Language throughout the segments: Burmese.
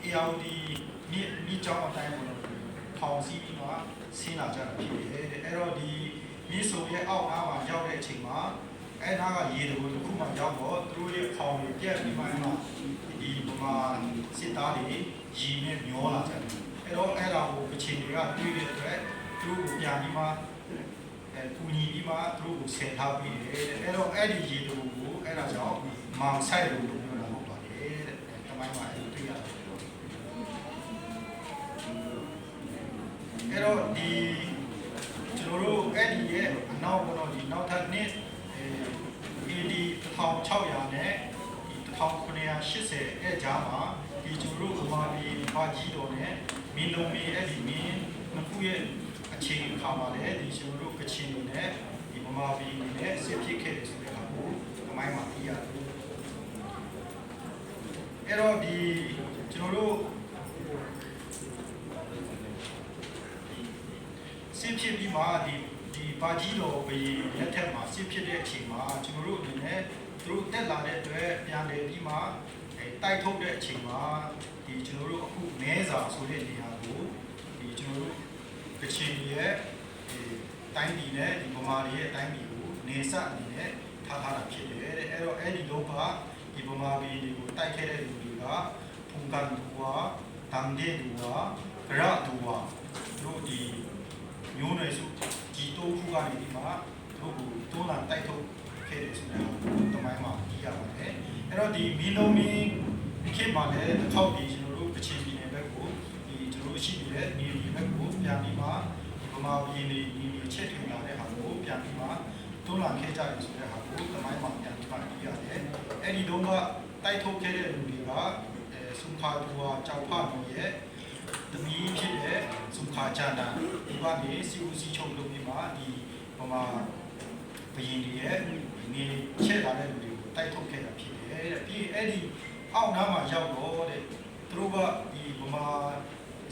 ALD မိကြောင်းအတိုင်းပေါ့ထောင်စီပြီးတော့ဆင်းလာကြတာဖြစ်တယ်အဲ့တော့ဒီမိဆိုရဲ့အောက်အားမှာရောက်တဲ့အချိန်မှာအဲ့ဒါကရေတကူတစ်ခုမှရောက်တော့သူတို့ရဲ့ခေါင်းတွေပြက်ပြီးမှဒီပမာစစ်သားတွေရေနဲ့မျောလာကြတယ်အဲ့တော့အဲ့ဒါကိုအချိန်တွေကတွေးတဲ့အတွက်သူတို့ကိုပြန်ပြီးမှပူညီပြီးမှသူတို့ကိုဆယ်ထားပြီးတယ်အဲ့တော့အဲ့ဒီရေတကူကိုအဲ့ဒါကြောင့်မောင်ဆိုင်လို့ပြောတာဟုတ်ပါတယ်တဲ့တမိုင်းမှာအဲ့လိုတွေ့ရတယ်အဲ့တော့ဒီကျွန်တော်တို့အဲ့ဒီရဲ့အနောက်ကတော့ဒီနောက်ထပ်နှစ်AD 1600နဲ့ဒီ1980အဲ့ကြားမှာဒီကျွန်တော်တို့ဗမာပြည်ဘာကြီးတော်နဲ့မင်းလုံးမင်းအဲ့ဒီမင်းနှစ်ခုရဲ့အခြေအခါမှာလည်းဒီကျွန်တော်တို့ကချင်တွေနဲ့ဒီဗမာပြည်နဲ့စစ်ဖြစ်ခဲ့တယ်ဆိုတဲ့ဟာကိုတမိုင်းမှာသိရတယ်အဲ့တော့ဒီကျွန်တော်တို့စစ်ဖြစ်ပြီးမှဒီဘာကြီးတော်ဘီလက်ထက်မှာစစ်ဖြစ်တဲ့အချိန်မှာကျွန်တော်တို့အနေနဲ့သူတို့တက်လာတဲ့အတွက်ပြန်လည်ပြီးမှတိုက်ထုတ်တဲ့အချိန်မှာဒီကျွန်တော်တို့အခုမဲစာဆိုတဲ့နေရာကိုဒီကျွန်တော်တို့ကချင်ရဲ့တိုင်းပြည်နဲ့ဒီဗမာပြည်ရဲ့တိုင်းပြည်ကိုနေဆက်အနေနဲ့ထားတာဖြစ်တယ်တဲ့အဲ့တော့အဲ့ဒီလောကဒီဗမာပြည်တွေကိုတိုက်ခဲ့တဲ့လူတွေကဖုန်ကန်ဒူဝါတန်ဒေဒူဝါဂရဒူဝါတို့ဒီမျိုးနွယ်စုဒီတိုးခုကနေဒီမှာတို့ကိုတွန်းလာတိုက်ထုတ်ခဲ့တယ်ဆိုတော့တမိုင်းမှာကြည့်ရပါတယ်အဲ့တော့ဒီမီနိုမီခေတ်မှာလည်းတစ်ခေါက်ဒီကျွန်တော်တို့ကချင်ပြည်နယ်ဘက်ကိုဒီကျွန်တော်တို့ရှိနေတဲ့နေပြည်ဘက်ကိုပြန်ပြီးမှဗမာပြည်နေဒီချက်ထွင်လာတဲ့ဟာကိုပြန်ပြီးမှတွန်းလာခဲ့ကြတယ်ဆိုတဲ့ဟာကိုတမိုင်းမှာပြန်ပြီးမှကြည့်ရတယ်အဲ့ဒီတော့ကတိုက်ထုတ်ခဲ့တဲ့လူတွေကစုခါတူဝါကြောက်ဖတ်တို့ရဲ့တမီးဖြစ်တဲ့စုခါချန်တာဒီကနေစီဦးစီချုပ်လုပ်ပြီးမှဒီဗမာဘရင်တွေရဲ့နေချက်လာတဲ့လူတွေကိုတိုက်ထုတ်ခဲ့တာဖြစ်တယ်တဲ့ပြီးအဲ့ဒီအောက်နားမှာရောက်တော့တဲ့သူတို့ကဒီဗမာ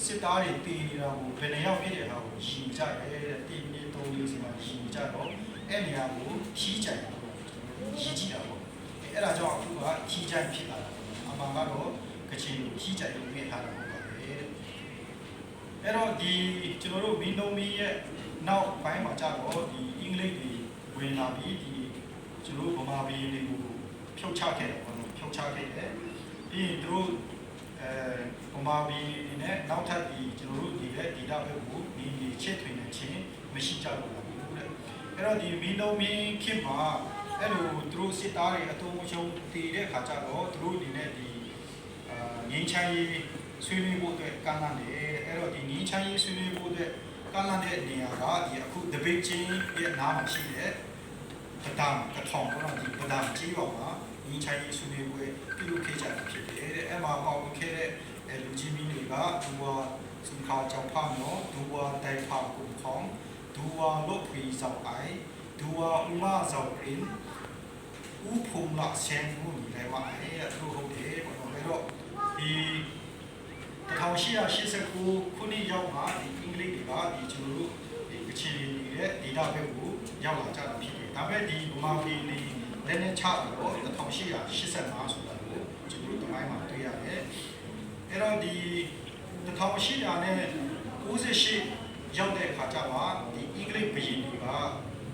စစ်သားတွေတည်နေတာကိုဘယ်နှယောက်ဖြစ်တဲ့ဟာကိုရှင်းကြရဲတဲ့တင်းနေသုံးလေးစီမှာရှင်းကြတော့အဲ့နေရာကိုရှင်းကြတယ်ပေါ့ရှင်းကြည့်တာပေါ့အဲ့ဒါကြောင့်အခုကရှင်းကြဖြစ်လာတာအမှန်ကတော့ကချင်ကိုရှင်းကြလို့ပြင်ထားတာပေါ့အဲ့တော့ဒီကျွန်တော်တို့မင်းတို့မီးရဲ့နောက်ပိုင်းမှာကြတော့ဒီအင်္ဂလိပ်တွေဝင်လာပြီးဒီကျွန်တော်တို့ဗမာပြည်တွေကိုဖြုတ်ချခဲ့တယ်ပေါ့နော်ဖြုတ်ချခဲ့တယ်ပြီးရင်တို့ဗမာပြည်နဲ့နောက်ထပ်ဒီကျွန်တော်တို့ဒီရဲ့ဒေတာဘက်ကိုဒီချစ်ထွင်နေခြင်းမရှိကြဘူးလားဘူးတဲ့အဲ့တော့ဒီမင်းတို့မင်းခင်မှာအဲ့လိုတို့စစ်သားတွေအတုံးရှုံးတည်တဲ့ခါကျတော့တို့ဒီနဲ့ဒီငင်းချမ်းရေးဆွေးနွေးဖို့အတွက်ကမ်းလှမ်းတယ်အဲ့တော့ဒီငင်းချမ်းရေးဆွေးနွေးဖို့အတွက်ကမ်းလှမ်းတဲ့နေရာကဒီအခုတပိတ်ချင်းရဲ့နားမှာရှိတဲ့ပဒံကထောင်ပေါ်ဒီပဒံကြီးပေါ်မှာငင်းချမ်းရေးဆွေးနွေးပွဲပြုလုပ်ခဲ့ကြတာဖြစ်တယ်တဲ့အဲ့မှာပေါဝင်ခဲ့တဲ့လူကြီးမင်းတွေကဒူဝါစုခါကြောင့်ဖာနော်ဒူဝါတိုင်ဖာကုန်းခေါင်ဒူဝါလုတ်ဖီဆောင်အိုင်ဒူဝါဥမာဆောင်ရင်ဥဖုံလာဆန်မှုလည်းမအဲ့ဒါတို့ဟုတ်တယ်ပေါ့နော်အဲ့တော့ဒီ1889ခုနှစ်ရောက်မှာဒီအင်္ဂလိပ်တွေကဒီကျွန်တော်တို့ဒီကချင်ပြည်နယ်ရဲ့ဒေတာဘက်ကိုရောက်လာကြတာဖြစ်တယ်ဒါပေမဲ့ဒီဗမာပြည်လေးလည်းနဲ့ချတော့1885ဆိုတာကိုကျွန်တော်တို့တမိုင်းမှာတွေ့ရတယ်အဲ့တော့ဒီ1898ရောက်တဲ့အခါကျမှဒီအင်္ဂလိပ်ဘုရင်တွေက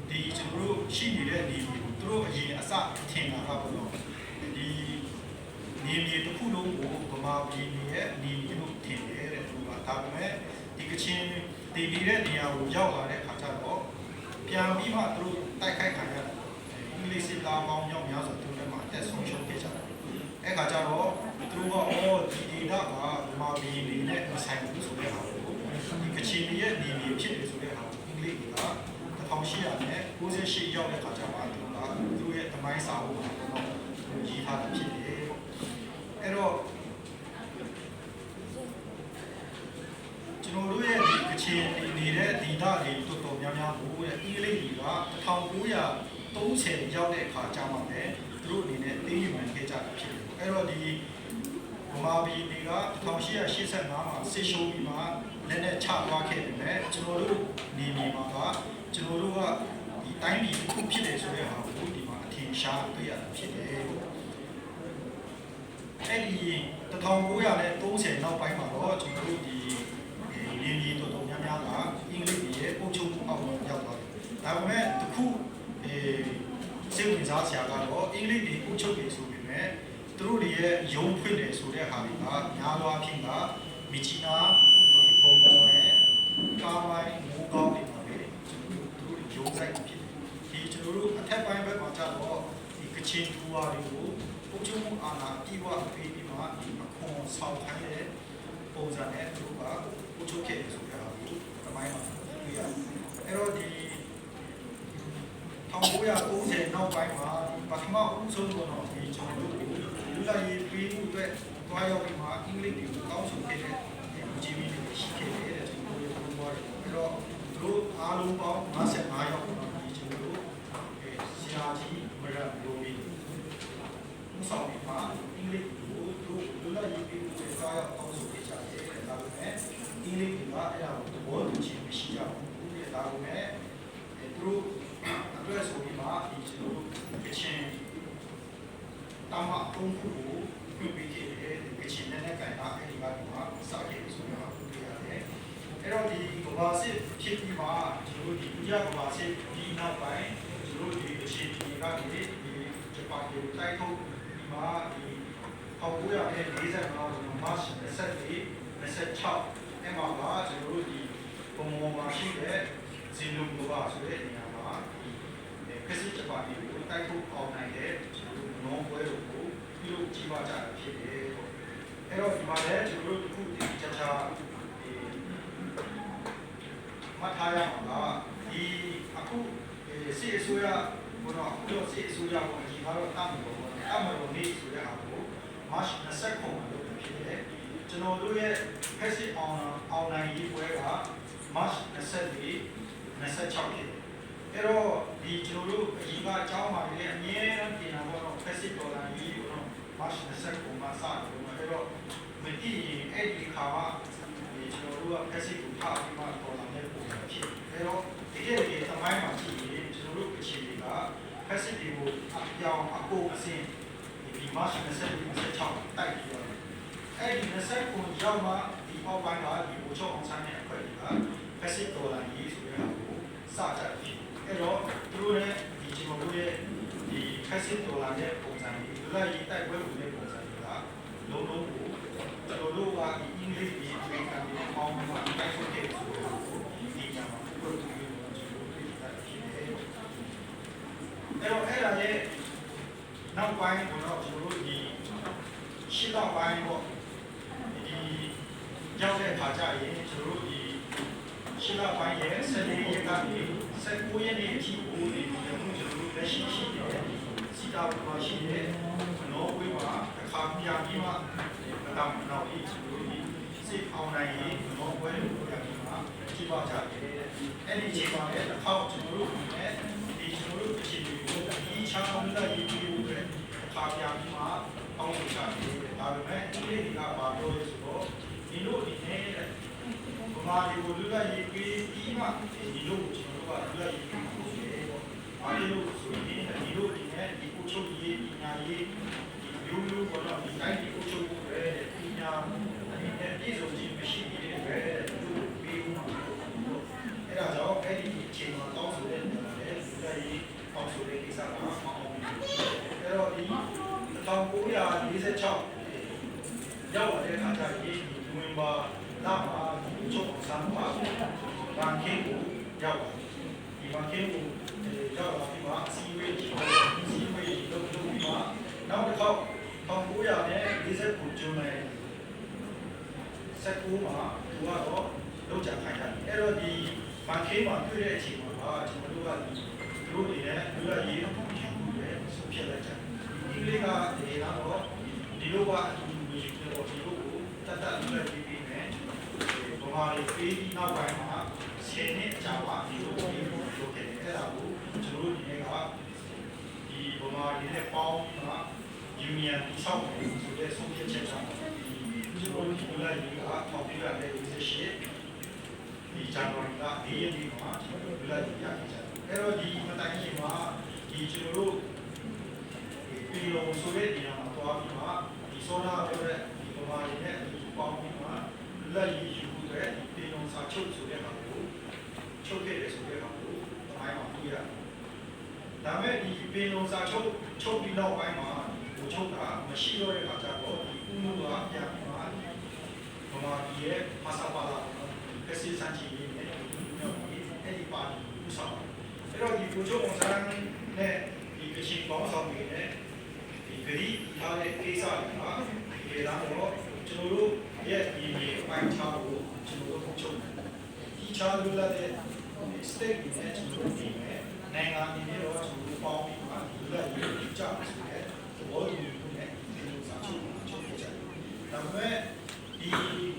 ဒီကျွန်တော်တို့ရှိနေတဲ့နေပြည်တော်သူတို့အရင်အစထင်တာကဘယ်လိုဒီနေပြည်တစ်ခုလုံးကိုဗမာပြည်ရဲ့နေပြည်လို့ထင်တယ်တဲ့သူကဒါပေမဲ့ဒီကချင်ဒီနေတဲ့နေရာကိုရောက်လာတဲ့အခါကျတော့ပြန်ပြီးမှသူတို့တိုက်ခိုက်ခံရတယ်အင်္ဂလိပ်စစ်သားပေါင်းရောက်များစွာသူတို့မှာတက်ဆုံးရှုံးခဲ့ကြတယ်အဲ့ခါကျတော့သူတို့ကဒီဒေတာကဗမာပြည်နေနဲ့ဆိုင်ဘူးဆိုတဲ့ဟာကိုဒီကချင်ရဲ့နေပြည်ဖြစ်တယ်ဆိုတဲ့ဟာကိုအင်္ဂလိပ်က1898ရောက်တဲ့ခါကျမှသူတို့ရဲ့တမိုင်းစာအုပ်မှာတော့ရေးထားတာဖြစ်တယ်အဲ့တော့ကျွန်တော်တို့ရဲ့ကချင်နေတဲ့ဒေတာတွေတော်တော်များများကိုအင်္ဂလိပ်တွေက1930ရောက်တဲ့အခါကျမှပဲသူတို့အနေနဲ့သိယူနိုင်ခဲ့ကြတာဖြစ်တယ်အဲ့တော့ဒီဗမာပြည်တွေက1885မှာစစ်ရှုံးပြီးမှလက်နဲ့ချသွားခဲ့တယ်လေကျွန်တော်တို့နေပြည်မှာကကျွန်တော်တို့ကဒီတိုင်းပြည်တစ်ခုဖြစ်တယ်ဆိုတဲ့ဟာကိုဒီမှာအထင်ရှားတွေ့ရတာဖြစ်တယ် အဲ့ဒီ1930နောက်ပိုင်းမှာတော့ကျွန်တော်တို့ဒီလင်းကြီးတော်တော်များများကအင်္ဂလိပ်ရဲ့အုပ်ချုပ်မှုအောက်မှာရောက်သွားတယ်။ဒါပေမဲ့တခုစိတ်ဝင်စားစရာကတော့အင်္ဂလိပ်တွေအုပ်ချုပ်နေဆိုပေမဲ့သူတို့တွေရဲ့ယုံဖွင့်တယ်ဆိုတဲ့ဟာတွေကများသောအားဖြင့်ကမီချီနာဒီပုံပေါ်နဲ့ကာမိုင်းမိုးကောင်းတွေပါပဲကျွန်တော်တို့ယုံဆိုင်ဖြစ်တယ်။ဒီကျွန်တော်တို့အထက်ပိုင်းဘက်မှာကျတော့ဒီကချင်ထူဝါတွေကိုအုပ်ချုပ်မှုအာဏာအပြည့်အဝပေးပြီးမှဒီအခွန်ဆောင်ခိုင်းတဲ့ပုံစံနဲ့သူတို့ကအုပ်ချုပ်ခဲ့တယ်ဆိုတာကိုအပိုင်းမှာတွေ့ရတယ်။အဲ့တော့ဒီ1930နောက်ပိုင်းမှာပထမဦးဆုံးကတော့ဒီကျွန်တော်တို့လူလာရေးပေးမှုအတွက်တွားရောက်ပြီးမှအင်္ဂလိပ်တွေကိုတောင်းဆိုခဲ့တဲ့ဂျီမီတွေရှိခဲ့တယ်ကျွန်တော်တို့ပြောရတယ်အဲ့တော့သူတို့အားလုံးပေါင်း55ယောက်ပေါ့ဒီကျွန်တော်တို့ဆရာကြီးမရလိုမီဆောင်းပြီးမှအင်္ဂလိပ်ကိုသူလူလာရေးပေးမှုအတွက်တွားရောက်တောင်းဆိုခဲ့ကြတယ်ဒါပေမဲ့အင်္ဂလိပ်တွေကအဲ့ဒါကိုသဘောတူခြင်းမရှိကြဘူးဒါပေမဲ့သူတို့အတွက်ဆိုပြီးမှဒီကျွန်တော်တို့ကချင်တာမအုံးခုကိုပြုပြီးခဲ့တယ်ကချင်နဲ့ကန်တာအဲဒီကနေမှစခဲ့ဆိုရအောင်တွေ့ရတယ်အဲ့တော့ဒီကဘာစစ်ဖြစ်ပြီးမှကျွန်တော်တို့ဒီဒုတိယကဘာစစ်ဒီနောက်ပိုင်းကျွန်တော်တို့ဒီကချင်ဒီကနေဒီဂျပန်ကိုတိုက်ထုတ်ဒီမှာဒီ1945မှာမတ်24 အဲ့မှာကကျွန်တော်တို့ဒီပုံပေါ်မှာရှိတဲ့ဇင်လုံကဘာဆိုတဲ့နေရာမှာကစစ်ဂျပန်ကိုတိုက်ထုတ်အောင်နိုင်တဲ့နော်ပွဲကိုပြုလုပ်ကြည့်ပါကြတာဖြစ်တယ်ပေါ့အဲ့တော့ဒီမှာလည်းကျွန်တော်တို့ဒီခုဒီချာချာမထားရမှာဒီအခုစီအစိုးရဘုရားအခုစီအစိုးရကိုဒီမှာတော့တမ်းလို့ပေါ့တမ်းလို့နေဆိုတဲ့ဟာကိုမတ်29မှာလုပ်ဖြစ်တယ်ကျွန်တော်တို့ရဲ့ဖက်စစ်အောင်နိုင်ရေးပွဲကမတ်24 26ဖြစ်တယ်အဲ့တော့ဒီကျွန်တော်တို့အရင်ကအကြောင်းပါလေအမြဲတမ်းပြင်တာပေါ့ဖက်စစ်ဒေါ်လာကြီးကိုတော့မတ်29မှာစတယ်အဲ့တော့မတိရင်အဲ့ဒီခါမှာဒီကျွန်တော်တို့ကဖက်စစ်ကိုထားပြီးမှဒေါ်လာနဲ့ပုံဖြစ်အဲ့တော့ဒီကနေ့သမိုင်းမှာရှိရင်ကျွန်တော်တို့အခြေအနေကဖက်စစ်တွေကိုအပြောင်းအကိုအစင်ဒီမတ်26တိုက်ပြီးတော့အဲ့ဒီ29ရောက်မှဒီပေါက်ပိုင်းကဒီဘူချုပ်အောင်ဆန်းတဲ့အဖွဲ့တွေကဖက်စစ်ဒေါ်လာကြီးဆိုတဲ့ဟာကိုစကြတယ်အဲ့တော့သူတို့ရဲ့ဒီကျွန်တော်တို့ရဲ့ဒီဖက်စစ်ဒေါ်လာရဲ့ပုံစံတွေလူလိုက်ရေးတိုက်ပွဲဝင်တဲ့ပုံစံတွေကလုံးလုံးကိုကျွန်တော်တို့ကအင်္ဂလိပ်ပြည်ပြည်ကပြည်ပေါင်းမှာတိုက်ပွဲခဲ့ဆိုတော့ဒီညမှာတို့ဒီလိုကျွန်တော်တို့ပြည်တာဖြစ်နေတယ်အဲ့တော့အဲ့ဒါရဲ့နောက်ပိုင်းကတော့ကျွန်တော်တို့ဒီရှင်းတော့ပိုင်းပေါ့ဒီရောက်တဲ့ခါကျရင်ကျွန်တော်တို့ဒီရှင်းတော့ပိုင်းရဲ့14ရက်ကနေ19ရက်နေ့အထိကိုဒီကျွန်တော်တို့လက်ရှိရှိတဲ့စီတာဘာရှိတဲ့နော်ဝေးမှာအခါပြပြီးမှတော့နောက်ဒီကျွန်တော်တို့စစ်အောင်နိုင်ရေးနော်ဝေးကိုပြပြီးမှကြည့်ပါကြတယ်အဲ့ဒီချိန်မှာလည်းတစ်ခေါက်ကျွန်တော်တို့နဲ့ဒီကျွန်တော်တို့အခြေအနေကိုဒီချောင်းလာရေးပြီးလို့အခါပြပြီးမှပေါင်းလို့ရတယ်ဒါပေမဲ့ဒီလေးကဘာပြောလဲဆိုတော့ဒီလိုဒီနဲ့ဗမာတွေကိုလူလာရေးပြီးမှဒီလိုကျွန်တော်တို့ကလူလာရေးပြီးပို့တယ်ပေါ့အားလုံးဆိုရင်ဒီလိုဒီနဲ့ဒီကိုချုပ်ရေးပညာရေးဒီမျိုးမျိုးပေါ့နော်ဒီတိုင်းဒီကိုချုပ်ဖို့ပဲပညာအဲ့ဒီပြည်စုံခြင်းမရှိသေးတဲ့ပဲလူပြီးမှအဲ့ဒါကြောင့်အဲ့ဒီအချိန်မှာတောင်းဆိုတဲ့လူလာရေးတောင်းဆိုတဲ့ကိစ္စကမအောင်ဘူးအဲ့တော့ဒီ1946ရောက်တဲ့အခါကျရင်ဒီဝင်ပါလာမှာချုပ်ဆောင်ပါဘာကင်းကိုရောက်ဒီဘာကင်းကိုရောက်လာပြီးမှစီဝေးကြီးလုပ်ပြီးမှနောက်တစ်ခေါက်1949ကျုံးနေ19မှာသူကတော့လောက်ကြခိုင်းတယ်အဲ့တော့ဒီဘာကင်းမှာတွေ့တဲ့အချိန်မှာကျွန်တော်တို့ကဒီတို့တွေနဲ့လူရရေးကိုဆုံးဖြတ်လိုက်ကြအင်္ဂလိပ်ကဒီတော့ဒီလိုကအတူတူမျိုးဒီလိုကိုတတ်တတ်လွယ်ပြီးမယ်ဗမာတွေပြီးနောက်ပိုင်းမှာ10နှစ်ကြာပါဒီလိုလုပ်ခဲ့တယ်အဲ့ဒါကိုကျွန်တော်တို့ဒီနေ့ကဒီဗမာတွေနဲ့ပေါင်းပြီးမှ union ဆောက်တယ်ဆိုတဲ့ဆုံးဖြတ်ချက်ကြောင့်ဒီကျွန်တော်တို့ဒီလိုရေးကထောက်ပြရတဲ့ရှိဒီဇန်နဝါရီလ4ရက်နေ့မှာကျွန်တော်တို့လာကြည့်ရကြတယ်အဲ့တော့ဒီမတိုင်ခင်မှာဒီကျွန်တော်တို့ပြည်လုံးဆိုတဲ့နေရာမှာသွားပြီးမှဒီ စောနာပြောတဲ့ဒီပမာရင်းနဲ့ဒီပေါင်းပြီးမှလက်ရည်ယူမှုတွေဒီလုံစာချုပ်ဆိုတဲ့ဟာကိုချုပ်ခဲ့တယ်ဆိုတဲ့ဟာကိုတမိုင်းမှာတွေ့ရတယ်။ဒါမဲ့ဒီပင်လုံစာချုပ်ပြီးနောက်ပိုင်းမှာဒီချုပ်တာမရှိတော့တဲ့အခါကျတော့ဒီဥမှုကပြန်ပြီးမှပမာကြီးရဲ့ပါစာပါလာကစီစံချီလေးနဲ့အဲ့ဒီပါတီဥဆောင်အဲ့တော့ဒီပူချုပ်ဝန်ဆောင်နဲ့ဒီကချင်ပေါင်းဆောင်တွေနဲ့ဒီဂရီထားတဲ့ကိစ္စတွေကဒီတော့ကျွန်တော်တို့ရဲ့ဒီပိုင်းချားကိုကျွန်တော်တို့ချုပ်တယ်ဒီချားလို့လာတဲ့ state နဲ့ကျွန်တော်တို့ဒီနိုင်ငံအနေနဲ့တော့ကျွန်တော်တို့ပေါင်းပြီးမှဒီလက်ရေးကြပါဆိုတဲ့သဘောတူညီမှုနဲ့ဒီလိုစာချုပ်ပြကြတယ်ဒါပေမဲ့ဒီ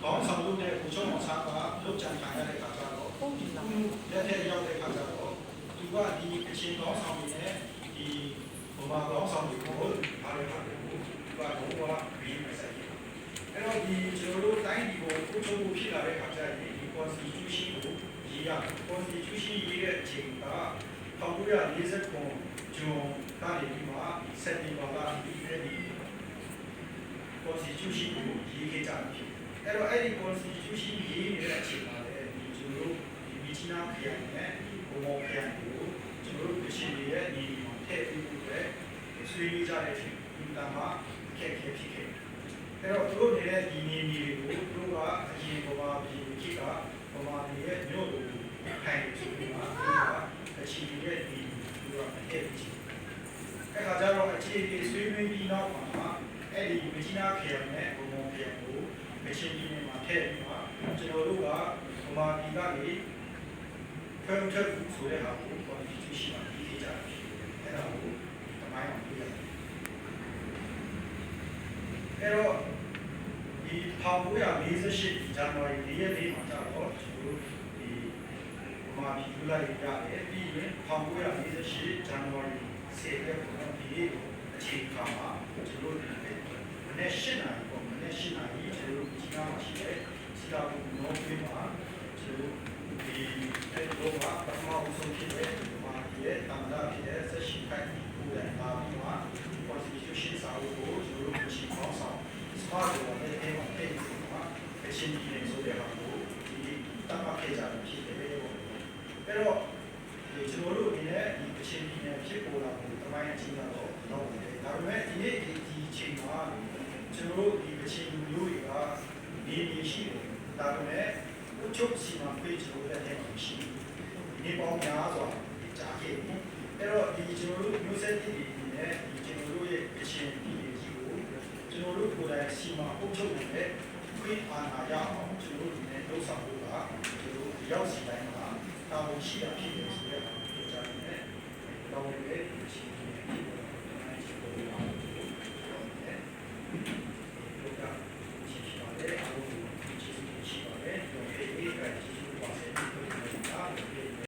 ကောင်းဆောင်လုပ်တဲ့ပူချုပ်ဝန်ဆောင်ကလုပ်ကြံခံရတဲ့အခါကျတော့လက်ထက်ရောက်တဲ့အခါကျတော့သူကဒီအချင်းကောင်းဆောင်တွေနဲ့ဒီဘုံမှာကောင်းဆောင်တွေကိုအားရပါတယ်သူကတော့ပြီးမှဆက်တယ်အဲ့တော့ဒီကျွန်တော်တို့တိုင်းပြည်ကိုပူချုပ်မှုဖြစ်လာတဲ့အခါကျရင်ဒီ constitution ကိုရေးရ constitution ရေးတဲ့အချိန်က1940ခုဂျွန်ကနေပြီးမှစက်တင်ဘာလဒီအဲ့ဒီ constitution ကိုရေးခဲ့ကြတယ်အဲ့တော့အဲ့ဒီ constitution ရေးနေတဲ့အချိန်မှာလည်းဒီကျွန်တော်တို့ဒီမီချီနာခရိုင်နဲ့ဘုံမောခရိုင်ကိုကျွန်တော်တို့ရှင်တွေရဲ့ဒီထည့်ပြီးဖို့ပဲဆွေးနွေးကြတဲ့အချိန်ဒီတမှာအခက်အခဲဖြစ်ခဲ့အဲ့တော့သူတို့နေတဲ့ဒီနေမျိုးကိုသူတို့ကအရင်ဘဝပြည်ကြီးကဘဝပြည်ရဲ့မြို့လိုခိုင်ဆိုပြီးမှသူကအချီရဲ့ဒီသူကအထက်ကြီးအဲ့ခါကျတော့အခြေအနေဆွေးနွေးပြီးနောက်မှာအဲ့ဒီမချီနာခရိုင်နဲ့ဘုံမောခရိုင်ကိုမချီပြည်နယ်မှာထည့်ပြီးမှကျွန်တော်တို့ကဘဝပြည်ကနေဖွင့်ထုတ်ဆိုတဲ့ဟာကိုပေါ်ပြီးရှိမှပြီးကြတယ်အဲ့ဒါကိုတမိုင်းအောင်ပြရတယ်အဲ့တော့ဒီ1948ဇန်နဝါရီ4ရက်နေ့မှာကျတော့ကျွန်တော်တို့ဒီမာပြည်လူလိုက်ရတယ်ပြီးရင်1948ဇန်နဝါရီ10ရက်ကတော့ဒီအခြေခံမှာကျွန်တော်တို့မနေ့8နာရီပေါ့မနေ့8နာရီကျွန်တော်တို့ဒီနားမှာရှိတဲ့စီလာဘူနော်ပြေးမှာကျွန်တော်ဒီအဲ့တော့ပထမဦးဆုံးဖြစ်တဲ့မာပြည်ရဲ့တမန်တော်ဖြစ်တဲ့ဆက်ရှိခိုင်ကိုယ်တိုင်ပါပြီးမှ constitution စာအုပ်ကိုကျွန်တော်တို့ရှင်းအောင်ဆောင်smart ကိုလည်းအဲ့မှာပြင်ပြီးမှအချင်းကြီးနေဆိုတဲ့ဟာကိုဒီတတ်မှတ်ခဲ့ကြတယ်ဖြစ်တယ်ပေါ့အဲ့တော့ဒီကျွန်တော်တို့အနေနဲ့ဒီအချင်းကြီးနေဖြစ်ပေါ်လာဖို့တမိုင်းအချင်းကတော့တော့တယ်ဒါပေမဲ့ဒီနေ့ဒီအချိန်မှာကျွန်တော်တို့ဒီအချင်းမျိုးတွေကနေနေရှိတယ်ဒါပေမဲ့အချုပ်စီမံပေးကျွန်တော်တို့လည်းမရှိဘူးဒီပေါင်းများစွာကြားခဲ့တယ်အဲ့တော့ဒီကျွန်တော်တို့မျိုးဆက်တွေနဲ့ဒီကျွန်တော်တို့ရဲ့အချင်းကြီးကိုကျွန်တော်တို့ကိုယ်တိုင်စီမံအုပ်ချုပ်နေတဲ့ခွင့်အာဏာရအောင်ကျွန်တော်တို့ဒီနေ့လုပ်ဆောင်ဖို့ကကျွန်တော်တို့ရောက်စီတိုင်းမှာတာဝန်ရှိတာဖြစ်တယ်ဆိုတဲ့အခါကိုကြားနေတယ်။တော့လည်းဒီအချင်းကြီး